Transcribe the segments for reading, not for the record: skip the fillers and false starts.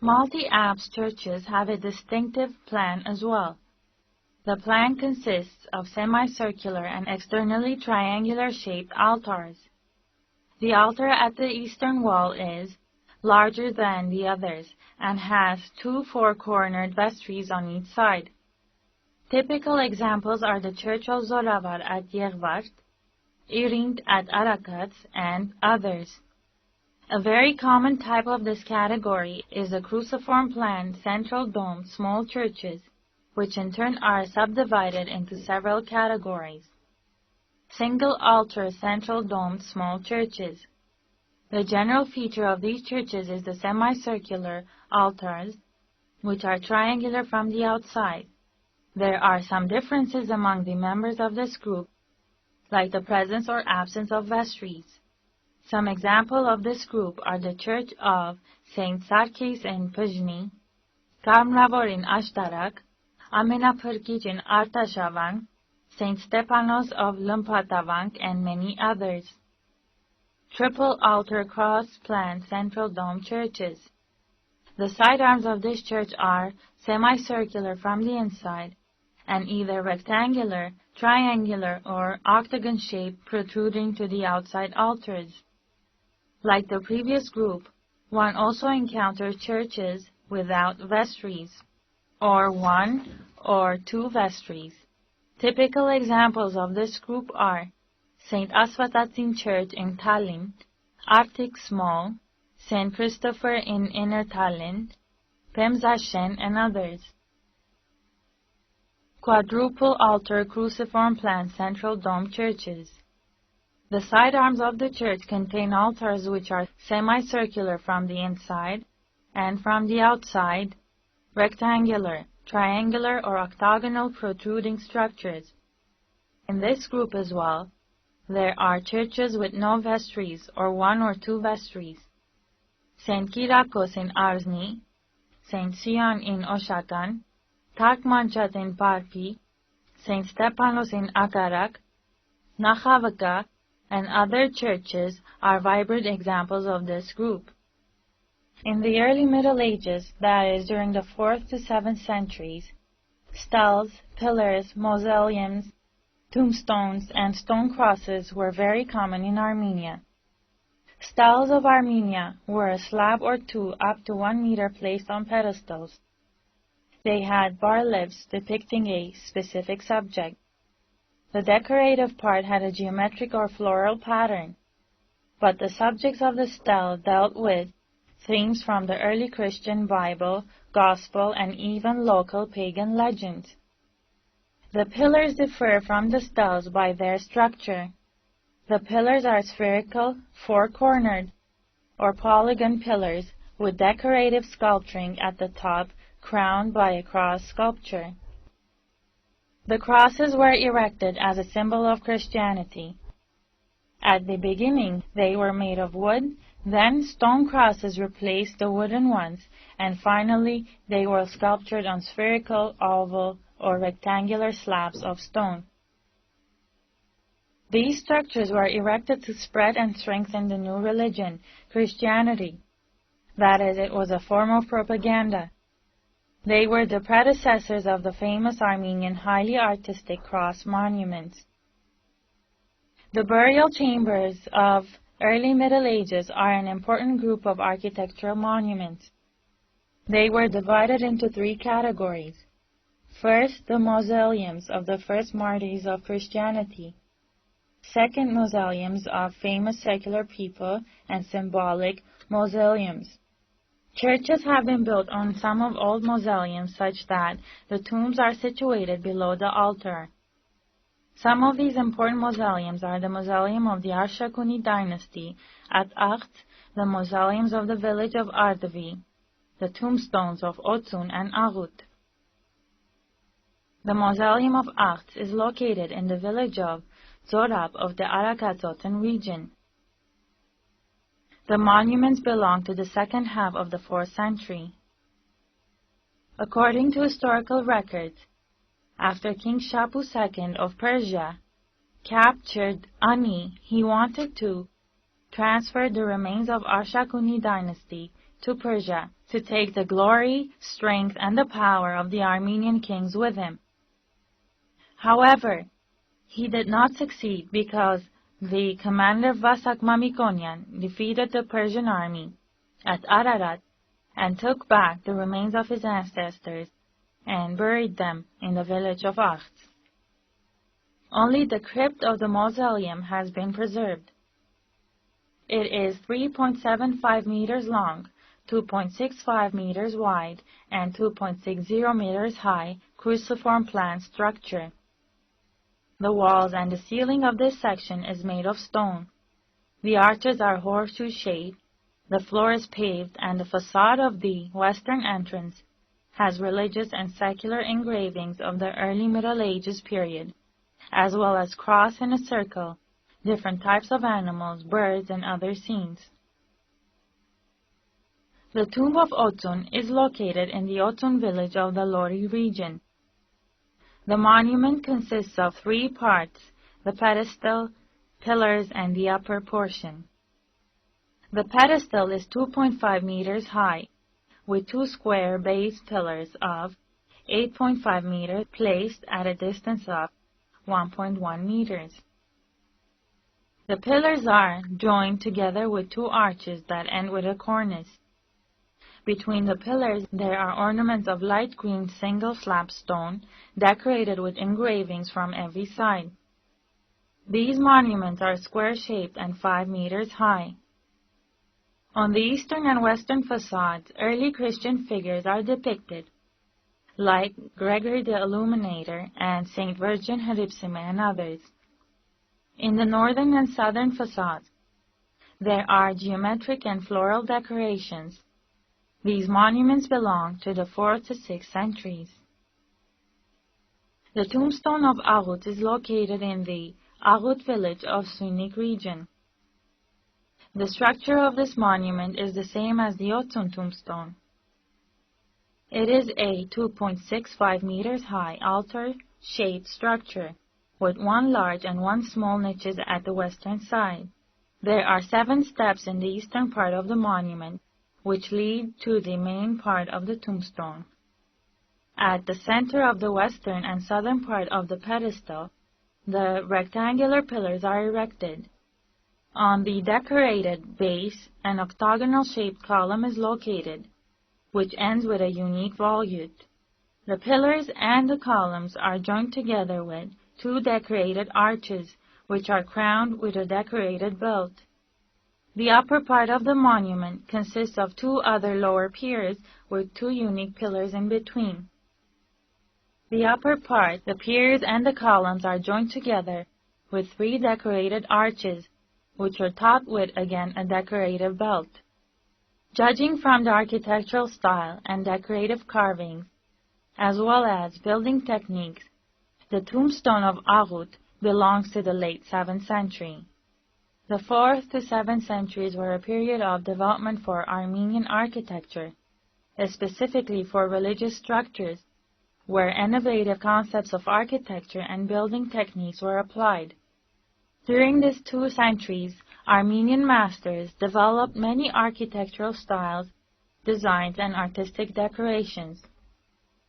Multi-apse churches have a distinctive plan as well. The plan consists of semicircular and externally triangular-shaped altars. The altar at the eastern wall is larger than the others and has two four-cornered vestries on each side. Typical examples are the Church of Zoravar at Yeghvart, Irind at Arakac, and others. A very common type of this category is the cruciform plan central dome small churches, which in turn are subdivided into several categories. Single altar central domed small churches. The general feature of these churches is the semicircular altars, which are triangular from the outside. There are some differences among the members of this group, like the presence or absence of vestries. Some examples of this group are the Church of Saint Sarkis in Pajni, Karmravor in Ashtarak, Amenaphyrgic in Artashavank, Saint Stepanos of Lumpatavank, and many others. Triple altar cross plan central dome churches. The side arms of this church are semicircular from the inside and either rectangular, triangular, or octagon shape protruding to the outside altars. Like the previous group, one also encounters churches without vestries, or one or two vestries. Typical examples of this group are St. Asvatatsin Church in Tallinn, Arctic Small, St. Christopher in Inner Tallinn, Pemzashen, and others. Quadruple altar cruciform plan central dome churches. The side arms of the church contain altars which are semicircular from the inside and from the outside, rectangular, triangular, or octagonal protruding structures. In this group as well, there are churches with no vestries or one or two vestries. St. Kyriakos in Arsni, St. Sion in Oshakan, Takmanchat in Parpi, St. Stepanos in Akarak, Nakhavaka, and other churches are vibrant examples of this group. In the early Middle Ages, that is, during the 4th to 7th centuries, stalls, pillars, mausoleums, tombstones, and stone crosses were very common in Armenia. Stalls of Armenia were a slab or two up to 1 meter placed on pedestals. They had bas-reliefs depicting a specific subject. The decorative part had a geometric or floral pattern, but the subjects of the stele dealt with themes from the early Christian Bible, Gospel, and even local pagan legends. The pillars differ from the steles by their structure. The pillars are spherical, four-cornered, or polygon pillars with decorative sculpturing at the top, crowned by a cross sculpture. The crosses were erected as a symbol of Christianity. At the beginning, they were made of wood, then stone crosses replaced the wooden ones, and finally they were sculptured on spherical, oval, or rectangular slabs of stone. These structures were erected to spread and strengthen the new religion, Christianity. That is, it was a form of propaganda. They were the predecessors of the famous Armenian highly artistic cross monuments. The burial chambers of early Middle Ages are an important group of architectural monuments. They were divided into 3 categories. First, the mausoleums of the first martyrs of Christianity. Second, mausoleums of famous secular people, and symbolic mausoleums. Churches have been built on some of old mausoleums such that the tombs are situated below the altar. Some of these important mausoleums are the mausoleum of the Arshakuni dynasty at Akht, the mausoleums of the village of Ardavi, the tombstones of Otsun and Aghut. The mausoleum of Akht is located in the village of Zorab of the Arakatzotan region. The monuments belong to the second half of the 4th century. According to historical records, after King Shapu II of Persia captured Ani, he wanted to transfer the remains of Arshakuni dynasty to Persia to take the glory, strength, and the power of the Armenian kings with him. However, he did not succeed because the commander Vasak Mamikonian defeated the Persian army at Ararat and took back the remains of his ancestors and buried them in the village of Akhts. Only the crypt of the mausoleum has been preserved. It is 3.75 meters long, 2.65 meters wide, and 2.60 meters high cruciform plan structure. The walls and the ceiling of this section is made of stone. The arches are horseshoe-shaped, the floor is paved, and the facade of the western entrance has religious and secular engravings of the early Middle Ages period, as well as cross in a circle, different types of animals, birds, and other scenes. The tomb of Otun is located in the Otun village of the Lori region. The monument consists of 3 parts, the pedestal, pillars, and the upper portion. The pedestal is 2.5 meters high, with 2 square base pillars of 8.5 meters placed at a distance of 1.1 meters. The pillars are joined together with 2 arches that end with a cornice. Between the pillars there are ornaments of light green single slab stone decorated with engravings from every side. These monuments are square-shaped and 5 meters high. On the eastern and western facades, early Christian figures are depicted, like Gregory the Illuminator and Saint Virgin Haripsime and others. In the northern and southern facades, there are geometric and floral decorations. These monuments belong to the 4th to 6th centuries. The tombstone of Aghut is located in the Aghut village of Sunnik region. The structure of this monument is the same as the Otun tombstone. It is a 2.65 meters high altar-shaped structure with 1 large and 1 small niches at the western side. There are 7 steps in the eastern part of the monument, which lead to the main part of the tombstone. At the center of the western and southern part of the pedestal, the rectangular pillars are erected. On the decorated base, an octagonal-shaped column is located, which ends with a unique volute. The pillars and the columns are joined together with 2 decorated arches, which are crowned with a decorated belt. The upper part of the monument consists of 2 other lower piers with 2 unique pillars in between. The upper part, the piers and the columns are joined together with 3 decorated arches, which are topped with again a decorative belt. Judging from the architectural style and decorative carvings, as well as building techniques, the tombstone of Aghut belongs to the late 7th century. The 4th to 7th centuries were a period of development for Armenian architecture, specifically for religious structures, where innovative concepts of architecture and building techniques were applied. During these 2 centuries, Armenian masters developed many architectural styles, designs, and artistic decorations.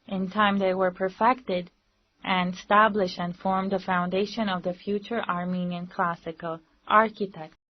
In time they were perfected and established and formed the foundation of the future Armenian classical architecture.